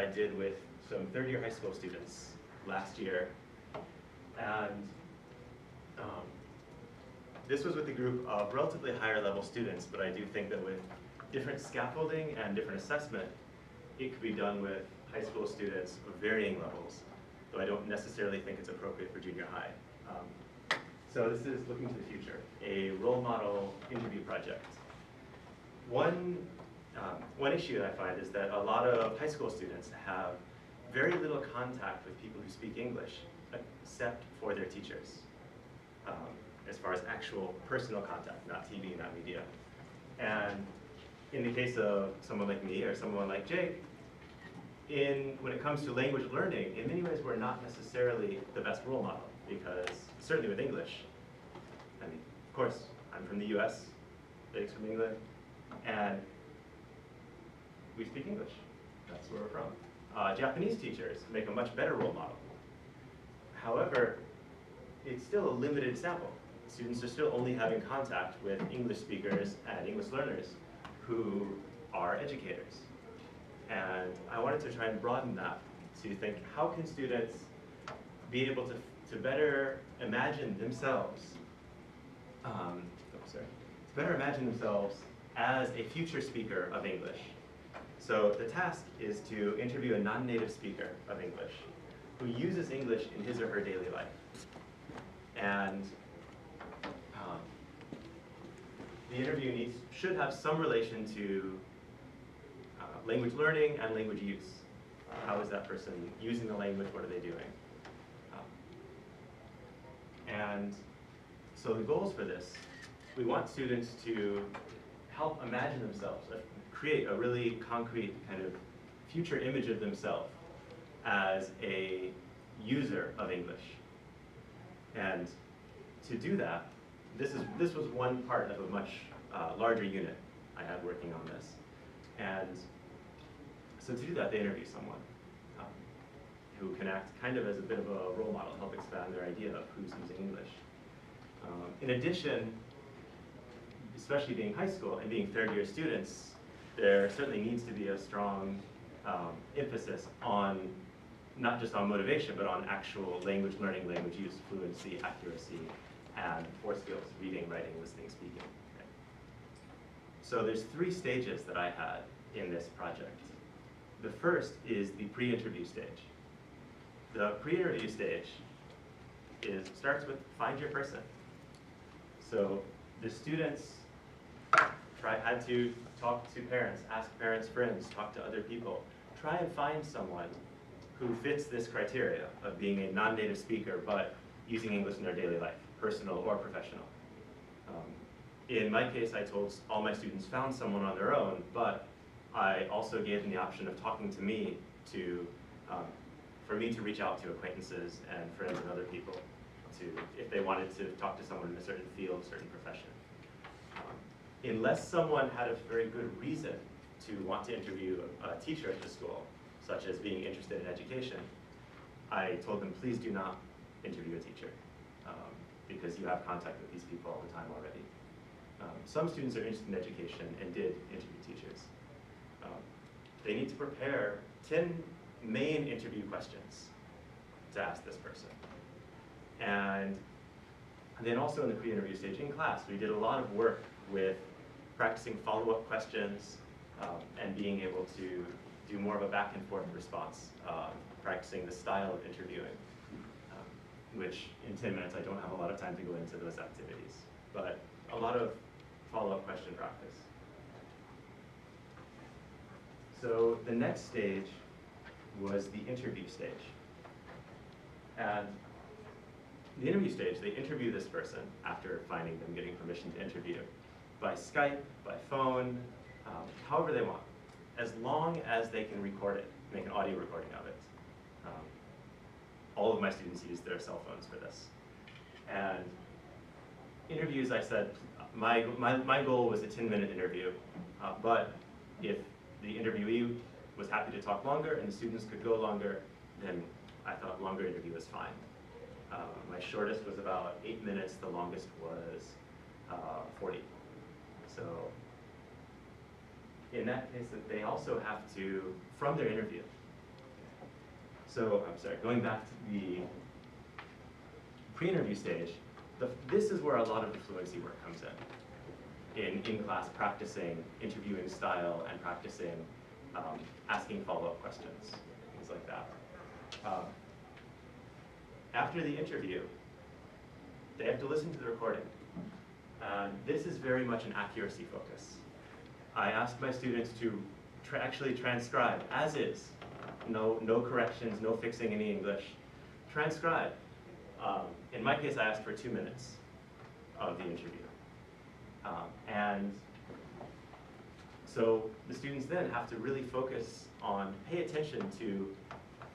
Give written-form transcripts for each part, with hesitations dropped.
did with some third-year high school students last year. And this was with a group of relatively higher level students, but I do think that with different scaffolding and different assessment, it could be done with high school students of varying levels, though I don't necessarily think it's appropriate for junior high. So this is looking to the future, a role model interview project. One issue that I find is that a lot of high school students have very little contact with people who speak English, except for their teachers, as far as actual personal contact, not TV, not media. And in the case of someone like me or someone like Jake, when it comes to language learning, in many ways we're not necessarily the best role model, because certainly with English, I mean, of course, I'm from the US, Jake's from England, and we speak English. That's where we're from. Japanese teachers make a much better role model. However, it's still a limited sample. Students are still only having contact with English speakers and English learners who are educators. And I wanted to try and broaden that to think, how can students be able to better imagine themselves, as a future speaker of English. So the task is to interview a non-native speaker of English who uses English in his or her daily life. And the interview should have some relation to language learning and language use. How is that person using the language? What are they doing? And so the goals for this, we want students to help imagine themselves, create a really concrete kind of future image of themselves as a user of English. And to do that, this was one part of a much larger unit I had working on this. And so to do that, they interview someone who can act kind of as a bit of a role model, help expand their idea of who's using English. In addition, especially being high school and being third-year students, there certainly needs to be a strong emphasis on not just on motivation, but on actual language learning, language use, fluency, accuracy, and core skills, reading, writing, listening, speaking. Okay. So there's 3 stages that I had in this project. The first is the pre-interview stage. The pre-interview stage starts with find your person. So the students had to talk to parents, ask parents, friends, talk to other people. Try and find someone who fits this criteria of being a non-native speaker but using English in their daily life, personal or professional. In my case, I told all my students found someone on their own, but I also gave them the option of talking to me for me to reach out to acquaintances and friends and other people if they wanted to talk to someone in a certain field, certain profession. Unless someone had a very good reason to want to interview a teacher at the school, such as being interested in education, I told them, please do not interview a teacher, because you have contact with these people all the time already. Some students are interested in education and did interview teachers. They need to prepare 10 main interview questions to ask this person. And then also in the pre-interview stage in class, we did a lot of work with practicing follow-up questions and being able to do more of a back and forth response, practicing the style of interviewing, which in 10 minutes I don't have a lot of time to go into those activities, but a lot of follow-up question practice. So the next stage was the interview stage. And the interview stage, they interview this person after finding them, getting permission to interview, by Skype, by phone, however they want, as long as they can record it, make an audio recording of it. All of my students use their cell phones for this. And interviews, I said, my goal was a 10-minute interview, but if the interviewee was happy to talk longer and the students could go longer, then I thought longer interview was fine. My shortest was about 8 minutes, the longest was 40. So in that case, they also have to, from their interview, So, I'm sorry, going back to the pre-interview stage, this is where a lot of the fluency work comes in class, practicing interviewing style and practicing asking follow-up questions, things like that. After the interview, they have to listen to the recording. This is very much an accuracy focus. I asked my students to actually transcribe as is. No corrections, no fixing any English. Transcribe. In my case, I asked for 2 minutes of the interview. And so the students then have to really focus on, pay attention to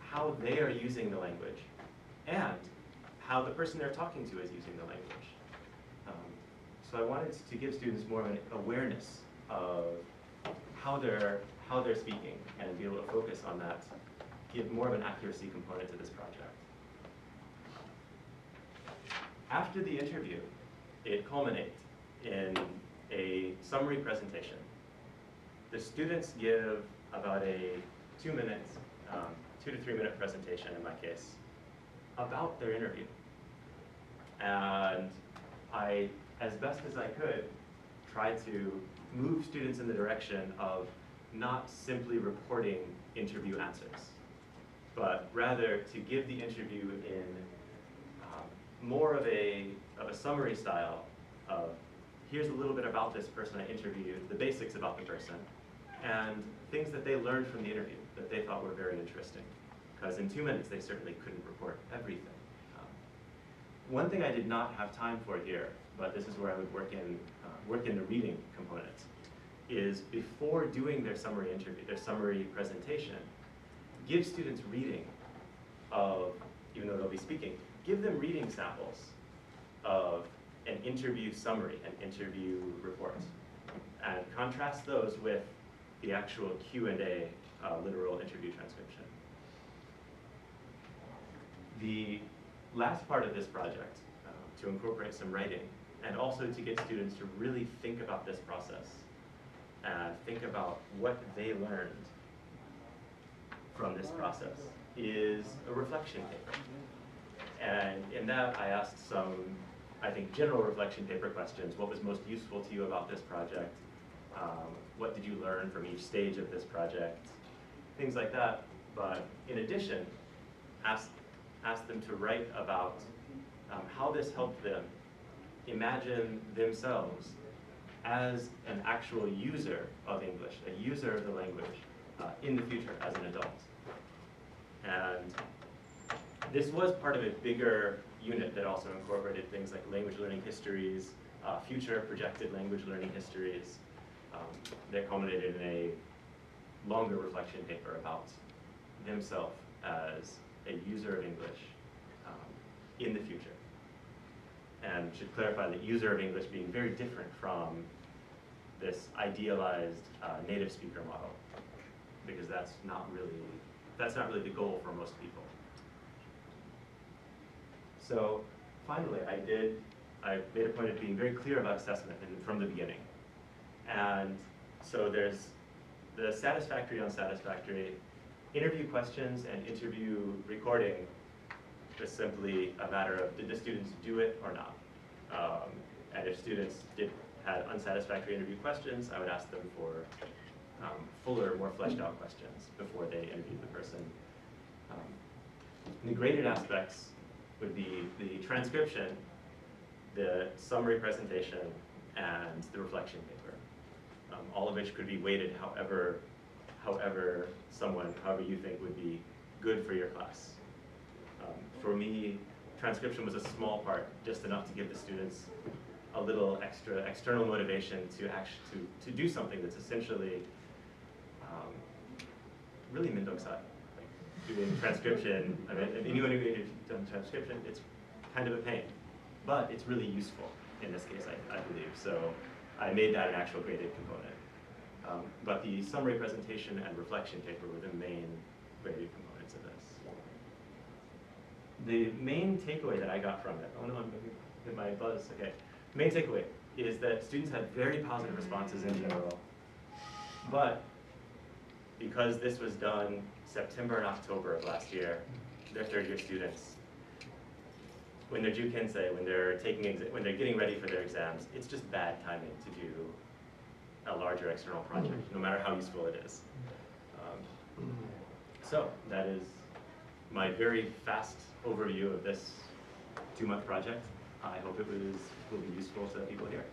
how they are using the language and how the person they're talking to is using the language. So I wanted to give students more of an awareness of how they're speaking and be able to focus on that, give more of an accuracy component to this project. After the interview, it culminates in a summary presentation. The students give about a 2 minutes, 2 to 3 minute presentation in my case, about their interview. And I, as best as I could, tried to move students in the direction of not simply reporting interview answers, but rather to give the interview in more of a summary style of, here's a little bit about this person I interviewed, the basics about the person, and things that they learned from the interview that they thought were very interesting. Because in 2 minutes, they certainly couldn't report everything. One thing I did not have time for here, but this is where I would work in the reading component, is before doing their summary interview, their summary presentation, give students reading of, even though they'll be speaking, give them reading samples of an interview summary, an interview report, and contrast those with the actual Q&A literal interview transcription. The last part of this project, to incorporate some writing, and also to get students to really think about this process and think about what they learned from this process, is a reflection paper. And in that, I asked some, I think, general reflection paper questions. What was most useful to you about this project? What did you learn from each stage of this project? Things like that. But in addition, ask them to write about how this helped them imagine themselves as an actual user of English, a user of the language in the future as an adult. And this was part of a bigger unit that also incorporated things like language learning histories, future projected language learning histories, that culminated in a longer reflection paper about themselves as a user of English in the future. And should clarify that user of English being very different from this idealized native speaker model, because that's not really the goal for most people. So finally, I made a point of being very clear about assessment from the beginning. And so there's the satisfactory, unsatisfactory, interview questions and interview recording is simply a matter of, did the students do it or not? And if students had unsatisfactory interview questions, I would ask them for fuller, more fleshed out questions before they interviewed the person. The graded aspects would be the transcription, the summary presentation, and the reflection paper. All of which could be weighted however you think would be good for your class. For me, transcription was a small part, just enough to give the students a little extra external motivation to do something that's essentially really Mindongsa. Like doing transcription, I mean, anyone who has done transcription, it's kind of a pain, but it's really useful in this case, I believe. So I made that an actual graded component. But the summary presentation and reflection paper were the main graded components of this. The main takeaway that I got from it, oh no, I'm going to hit my buzz, okay. Main takeaway is that students had very positive responses in general, but because this was done September and October of last year, they're third-year students. When they're jukense, when they're getting ready for their exams, it's just bad timing to do a larger external project, no matter how useful it is. So that is my very fast overview of this 2-month project. I hope it will be useful to the people here.